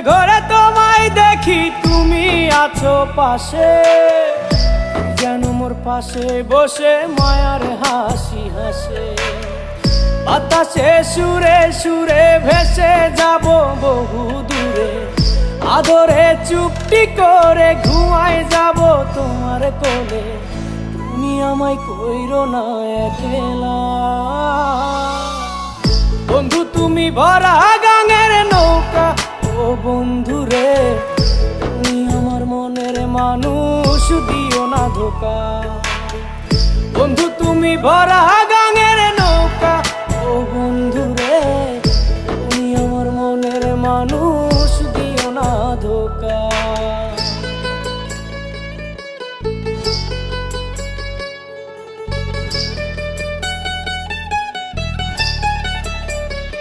ঘরে তোমায় দেখি তুমি আছো পাশে, যেন মোর পাশে বসে মায়ার হাসি হাসে। বাতাসে সুরে সুরে ভেসে যাব বহু দূরে, আদরে চুপটি করে ঘুমায় যাব তোমার কোলে। তুমি আমায় কইরো না একলা বন্ধু, তুমি ভরা গাঙের নৌকা। ও বন্ধু রে, তুমি আমার মনের মানুষ, দিও না ধোকা। বন্ধু তুমি ভরা গাঙের নৌকা, ও বন্ধু রে।